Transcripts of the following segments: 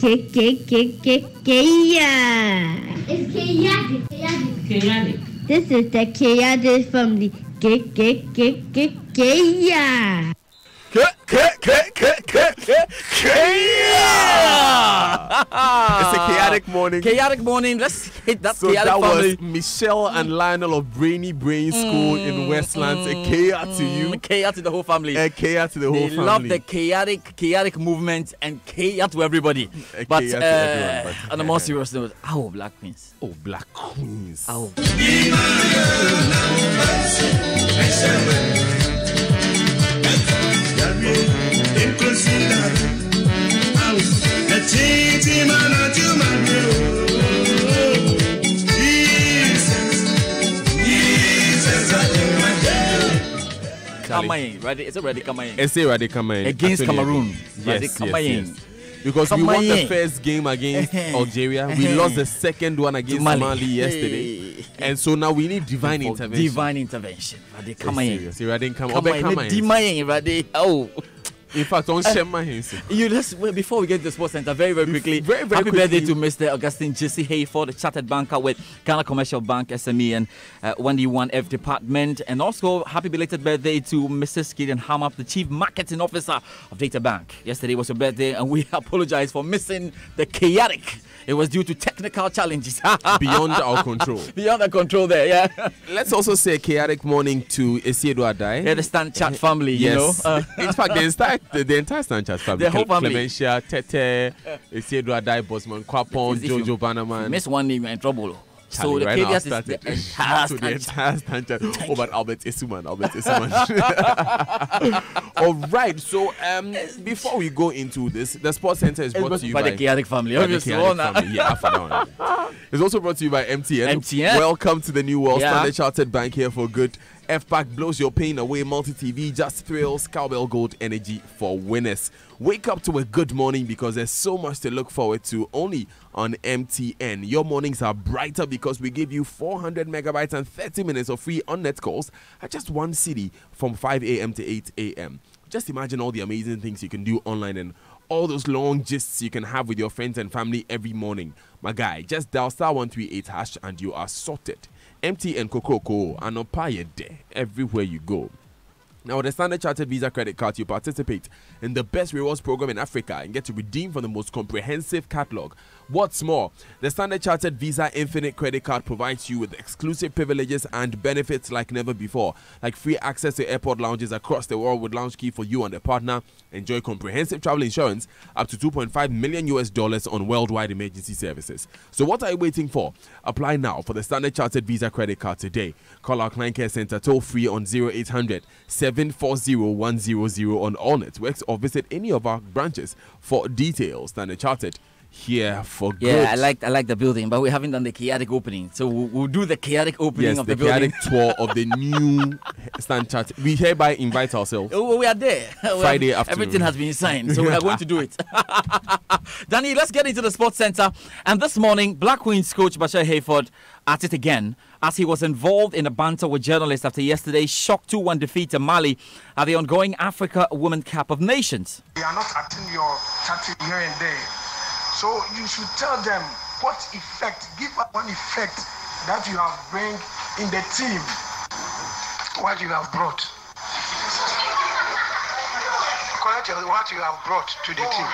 It's chaotic. This is the chaotic family. Chaos. It's a chaotic morning. Chaotic morning. Let's hit that So chaotic that family. was Michelle and Lionel of Brainy Brain School in Westlands. A chaos to you. Chaos to the whole family. A chaos to the whole They family. love the chaotic movement and chaos to everybody. But chaos to everyone, but- on a more serious note, our Black Queens. Oh, Black Queens. Our Kamayin, right? It's already Kamayin. Essay Rade Kamayin. Against Actually, Cameroon. Yes, Kamayin. yes. Because we won the Kamayin. first game against Algeria. We lost the second one against Mali yesterday. And so now we need divine intervention. Divine intervention. Rade Kamayin. Seriously, Rade Kamayin. Kamayin. Dimayin, Rade. Oh. In fact, on Shema Before we get to the sports center, very quickly, Very happy quickly. birthday to Mr. Augustine Jesse Hayford, chartered banker with Ghana Commercial Bank SME and 1D1F department, and also happy belated birthday to Mrs. Gideon Hamap, the chief marketing officer of Data Bank. Yesterday was your birthday, and we apologize for missing the chaotic. It was due to technical challenges beyond our control. Beyond our control there, yeah. Let's also say a chaotic morning to Esiedo Adai. Yeah, the Stan Chat family, Yes. you know. In fact, the entire Stan Chat family. The whole family. Clementia, Tete, Esiedo Adai, Bosman Kwapon, If you Jojo Bannerman. Miss one name, you're in trouble. Charlie, So the right now chaos is started the entire to the Stan entire Stan Chat. Oh, but Albert Isuman. All right. So before we go into this, the Sports Center is brought to you by by the chaotic family. by the Obviously, chaotic all that. family. Yeah, for now. It's also brought to you by MTN. MTN. Welcome to the new world. Yeah. Standard Chartered Bank here for good. FPAC blows your pain away. Multi-TV, just thrills. Cowbell Gold energy for winners. Wake up to a good morning because there's so much to look forward to only on MTN. Your mornings are brighter because we give you 400 megabytes and 30 minutes of free on-net calls at just one city from 5 a.m. to 8 a.m. Just imagine all the amazing things you can do online and all those long gists you can have with your friends and family every morning. My guy, just dial *138# and you are sorted. MTN Kokoko and Opaye there everywhere you go. Now, with the Standard Chartered Visa credit card, you participate in the best rewards program in Africa and get to redeem from the most comprehensive catalog. What's more, the Standard Chartered Visa Infinite credit card provides you with exclusive privileges and benefits like never before, like free access to airport lounges across the world with lounge key for you and a partner. Enjoy comprehensive travel insurance up to $2.5 million on worldwide emergency services. So what are you waiting for? Apply now for the Standard Chartered Visa credit card today. Call our client care center toll free on 0800 740 100 on all networks or visit any of our branches for details. Standard Chartered, here for good. Yeah, I like the building, but we haven't done the chaotic opening. So we'll do the chaotic opening of the building. chaotic tour of the new Standard Chartered. We hereby invite ourselves. Oh, we are there. Friday afternoon. Everything has been signed, so we are going to do it. Danny, let's get into the sports center. And this morning, Black Queens coach Bashir Hayford at it again as he was involved in a banter with journalists after yesterday's shock 2-1 defeat to Mali at the ongoing Africa Women Cup of Nations. They are not acting your country here and there. So you should tell them what effect, give us one effect that you have bring in the team, what you have brought. Correct what you have brought to the team.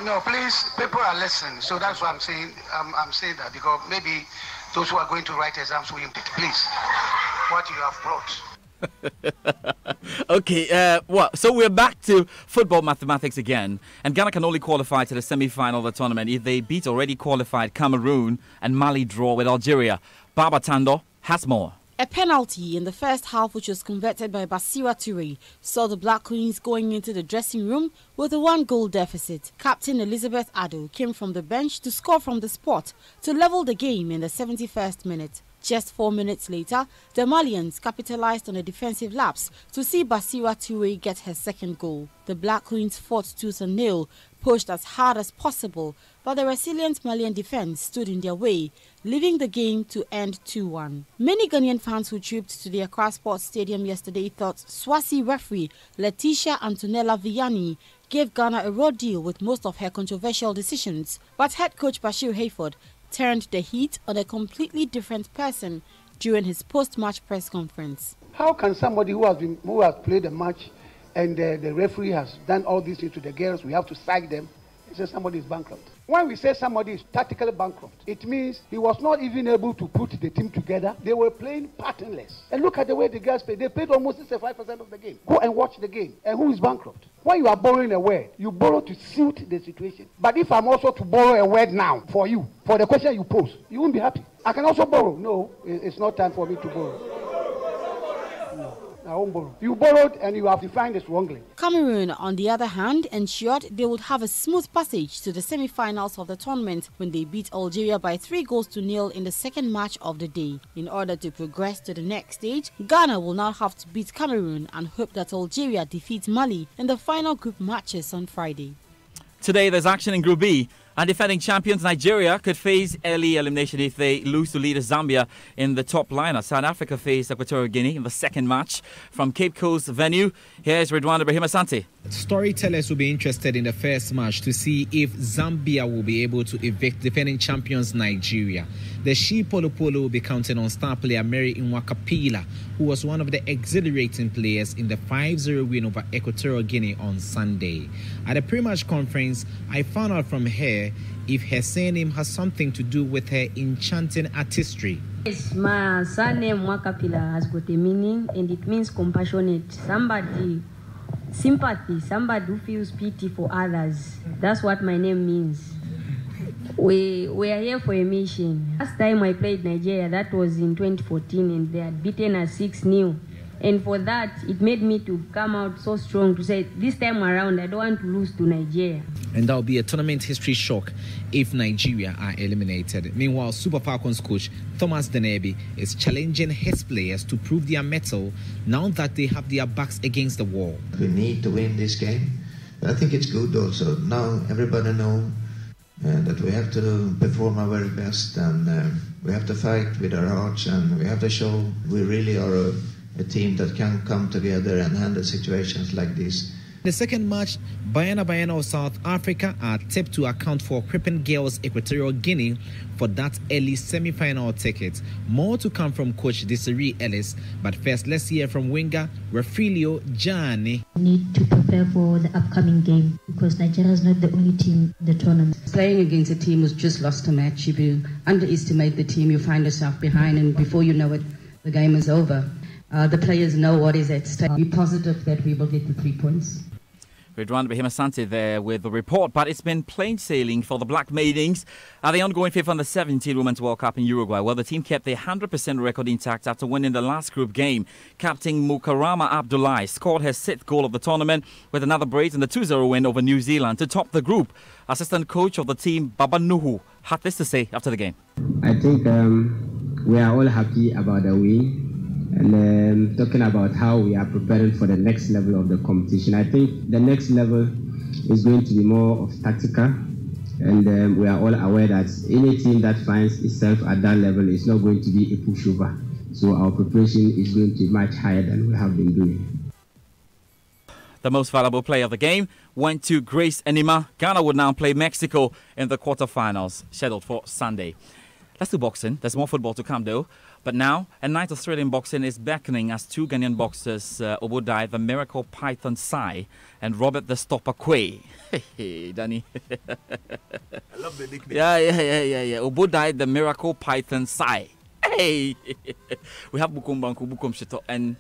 No, please, people are listening. So that's what I'm saying. I'm saying that because maybe those who are going to write exams will please, what you have brought. Okay, so we're back to football mathematics again, and Ghana can only qualify to the semi-final of the tournament if they beat already qualified Cameroon and Mali draw with Algeria. Baba Tando has more. A penalty in the first half, which was converted by Basira Toure, saw the Black Queens going into the dressing room with a 1-goal deficit. Captain Elizabeth Addo came from the bench to score from the spot to level the game in the 71st minute. Just 4 minutes later, the Malians capitalized on a defensive lapse to see Basira Toure get her second goal. The Black Queens fought tooth and nail, pushed as hard as possible, but the resilient Malian defense stood in their way, leaving the game to end 2-1. Many Ghanaian fans who trooped to the Accra Sports Stadium yesterday thought Swazi referee Letitia Antonella Vianney gave Ghana a raw deal with most of her controversial decisions, but head coach Bashir Hayford turned the heat on a completely different person during his post-match press conference. How can somebody who has played a match and the referee has done all these things to the girls, we have to sack them, and say somebody is bankrupt? When we say somebody is tactically bankrupt, it means he was not even able to put the team together. They were playing patternless. And look at the way the girls played. They played almost 65% of the game. Go and watch the game. And who is bankrupt? When you are borrowing a word, you borrow to suit the situation. But if I'm also to borrow a word now for you, for the question you pose, you won't be happy. I can also borrow. No, it's not time for me to borrow. I won't borrow. You borrowed and you have defined this wrongly. Cameroon, on the other hand, ensured they would have a smooth passage to the semi-finals of the tournament when they beat Algeria by 3-0 in the second match of the day. In order to progress to the next stage, Ghana will now have to beat Cameroon and hope that Algeria defeats Mali in the final group matches on Friday. Today, there's action in Group B. And defending champions Nigeria could face early elimination if they lose to leader Zambia in the top lineup. South Africa face Equatorial Guinea in the second match from Cape Coast venue. Here's Ridwan Ibrahim Asante. Storytellers will be interested in the first match to see if Zambia will be able to evict defending champions Nigeria. The She Polo Polo will be counting on star player Mary Nwakapila, who was one of the exhilarating players in the 5-0 win over Equatorial Guinea on Sunday. At a pre-match conference, I found out from her if her surname has something to do with her enchanting artistry. Yes, my surname Nwakapila has got a meaning, and it means compassionate. Somebody, sympathy, somebody who feels pity for others. That's what my name means. We are here for a mission. Last time I played Nigeria, that was in 2014, and they had beaten us 6-0. And for that, it made me to come out so strong to say, this time around, I don't want to lose to Nigeria. And that will be a tournament history shock if Nigeria are eliminated. Meanwhile, Super Falcons coach Thomas Denebi is challenging his players to prove their mettle now that they have their backs against the wall. We need to win this game. I think it's good also. Now everybody knows that we have to perform our very best, and we have to fight with our hearts, and we have to show we really are a team that can come together and handle situations like this. The second match, Bayana of South Africa are tipped to account for Crippen Girls Equatorial Guinea for that early semi-final ticket. More to come from coach Desiree Ellis, but first let's hear from winger Refilio Gianni. We need to prepare for the upcoming game because Nigeria is not the only team in the tournament. Playing against a team who's just lost a match, if you underestimate the team, you find yourself behind, and before you know it, the game is over. The players know what is at stake. Be positive that we will get the 3 points. Ridwan Ibrahim Asante there with the report, but it's been plain sailing for the Black Maidens at the ongoing FIFA Under-17 Women's World Cup in Uruguay, where the team kept their 100% record intact after winning the last group game. Captain Mukarama Abdullahi scored her 6th goal of the tournament with another brace in the 2-0 win over New Zealand to top the group. Assistant coach of the team, Baba Nuhu, had this to say after the game. I think we are all happy about the win. And talking about how we are preparing for the next level of the competition. I think the next level is going to be more of tactical, and we are all aware that any team that finds itself at that level is not going to be a pushover. So our preparation is going to be much higher than we have been doing. The most valuable player of the game went to Grace Enima. Ghana would now play Mexico in the quarterfinals, scheduled for Sunday. Let's do boxing. There's more football to come though. But now, a night of thrilling boxing is beckoning as two Ghanaian boxers, Obudai, the Miracle Python Sai, and Robert the Stopper Quay. Hey, Danny. I love the nickname. Yeah. Obudai, the Miracle Python Sai. Hey! We have Bukum Banku, Bukum Shito, and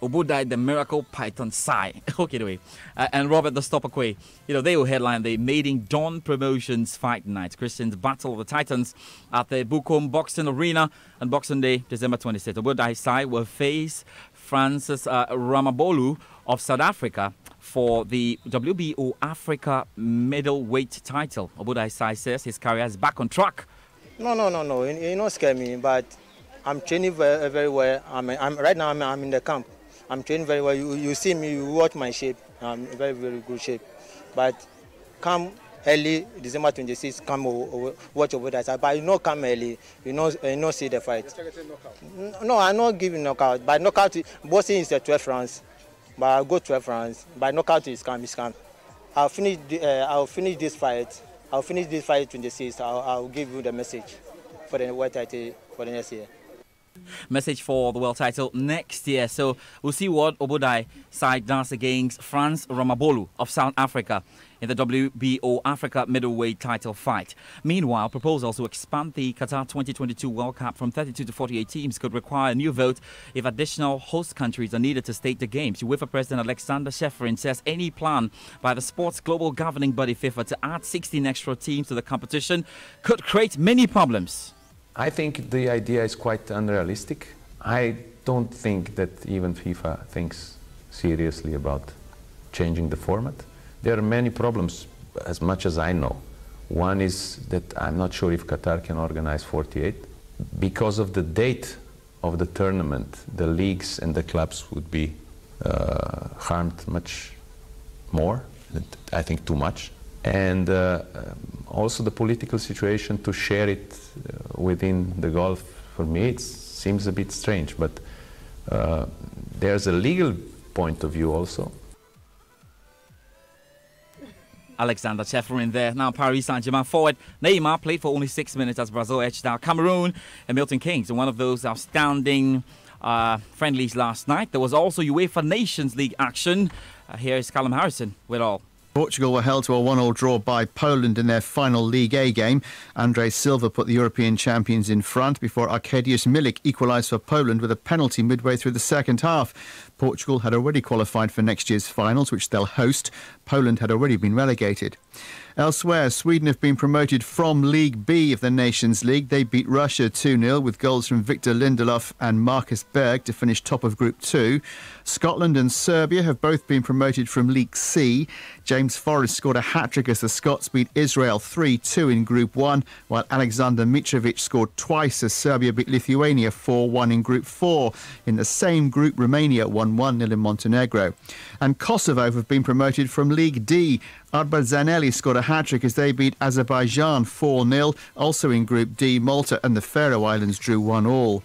Obudai, the Miracle Python Sai. Okay, anyway. And Robert the Stopper Quay. You know, they will headline the Maiden Dawn Promotions Fight Night, Christian's Battle of the Titans at the Bukum Boxing Arena on Boxing Day, December 26th. Obudai Sai will face Francis Ramabolu of South Africa for the WBO Africa middleweight title. Obudai Sai says his career is back on track. No. You don't scare me, but I'm training very, very well. Right now I'm in the camp. I'm training very well. You see me, you watch my shape. I'm in very, very good shape. But come early December 26th, come watch over that side. But you know, come early, you know see the fight. No, I'm not giving knockout. By knockout, boxing is a 12 rounds. But I'll go 12 rounds. By knockout, it's come. I'll finish this fight. I'll finish this fight 26th. I'll give you the message for the world title for the next year. Message for the world title next year. So we'll see what Obodai side does against Frans Ramabolu of South Africa in the WBO Africa middleweight title fight. Meanwhile, proposals to expand the Qatar 2022 World Cup from 32 to 48 teams could require a new vote if additional host countries are needed to stage the games. UEFA President Alexander Shefrin says any plan by the sport's global governing body FIFA to add 16 extra teams to the competition could create many problems. I think the idea is quite unrealistic. I don't think that even FIFA thinks seriously about changing the format. There are many problems, as much as I know. One is that I'm not sure if Qatar can organize 48. Because of the date of the tournament, the leagues and the clubs would be harmed much more, I think too much. And also the political situation to share it within the Gulf, for me, it seems a bit strange. But there's a legal point of view also. Alexander Shefrin there. Now Paris Saint-Germain forward Neymar played for only 6 minutes as Brazil edged out Cameroon and Milton Keynes in one of those outstanding friendlies last night. There was also UEFA Nations League action. Here is Callum Harrison with all. Portugal were held to a 1-1 draw by Poland in their final League A game. André Silva put the European champions in front before Arkadiusz Milik equalised for Poland with a penalty midway through the second half. Portugal had already qualified for next year's finals, which they'll host. Poland had already been relegated. Elsewhere, Sweden have been promoted from League B of the Nations League. They beat Russia 2-0 with goals from Victor Lindelof and Marcus Berg to finish top of Group 2. Scotland and Serbia have both been promoted from League C. James Forrest scored a hat-trick as the Scots beat Israel 3-2 in Group 1, while Alexander Mitrovic scored twice as Serbia beat Lithuania 4-1 in Group 4. In the same group, Romania won 1-0 in Montenegro. And Kosovo have been promoted from League D. Arbar Zanelli scored a hat-trick as they beat Azerbaijan 4-0. Also in Group D, Malta and the Faroe Islands drew 1-1.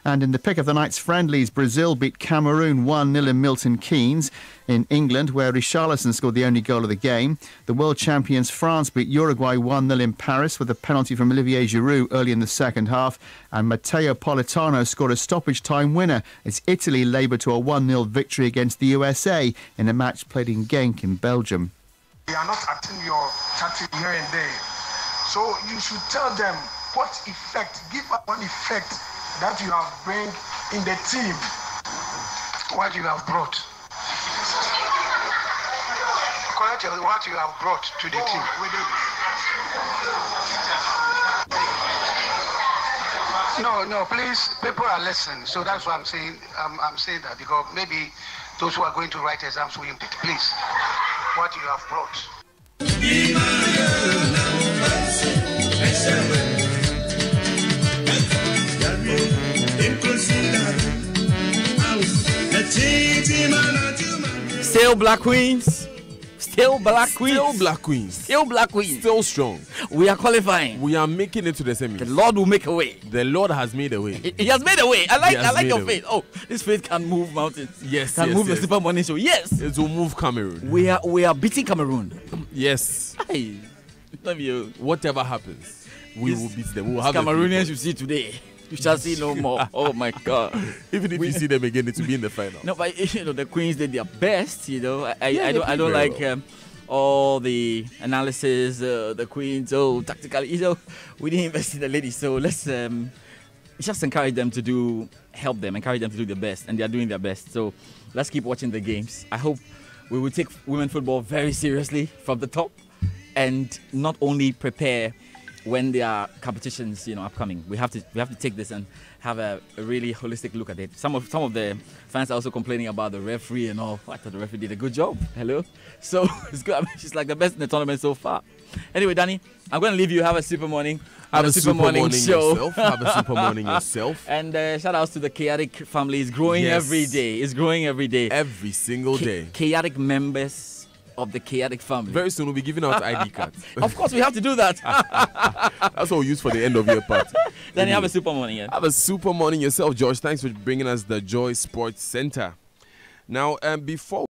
And in the pick of the night's friendlies, Brazil beat Cameroon 1-0 in Milton Keynes. In England, where Richarlison scored the only goal of the game, the world champions France beat Uruguay 1-0 in Paris with a penalty from Olivier Giroud early in the second half. And Matteo Politano scored a stoppage-time winner as Italy laboured to a 1-0 victory against the USA in a match played in Genk in Belgium. They are not acting your country here and there. So you should tell them what effect, give one effect that you have bring in the team, what you have brought. Correct what you have brought to the team. No, please, people are listening, so that's what I'm saying. I'm saying that because maybe those who are going to write exams will impede. Please, what you have brought. Still Black Queens. Still Black Queens. Still Black Queens. Still Black Queens. Still strong. We are qualifying. We are making it to the semis. The Lord will make a way. The Lord has made a way. He has made a way. I like your faith. Oh, this faith can move mountains. Yes, can move the Super Morning Show. Yes. It will move Cameroon. We are beating Cameroon. Yes. Hey, love you. Whatever happens, we will beat them. We will have Cameroonians you see today. You shall see no more. Oh my God! Even if you see them again, it will be in the final. No, but the Queens did their best. I don't like all the analysis. The Queens, tactically, we didn't invest in the ladies. So let's just encourage them to help them, encourage them to do their best, and they are doing their best. So let's keep watching the games. I hope we will take women football very seriously from the top, and not only prepare when there are competitions, upcoming. We have to take this and have a really holistic look at it. Some of the fans are also complaining about the referee and all. I thought the referee did a good job. Hello? So it's good. I mean, she's like the best in the tournament so far. Anyway, Danny, I'm going to leave you. Have a super morning. Have a super morning show. Yourself. Have a super morning yourself. And shout outs to the Chaotic family. It's growing every day. It's growing every day. Every single day. Chaotic members of the chaotic family. Very soon we'll be giving out ID cards. Of course, we have to do that. That's what we use for the end of year part. Then you have a super morning. Yeah? Have a super morning yourself, George. Thanks for bringing us the Joy Sports Center. Now, before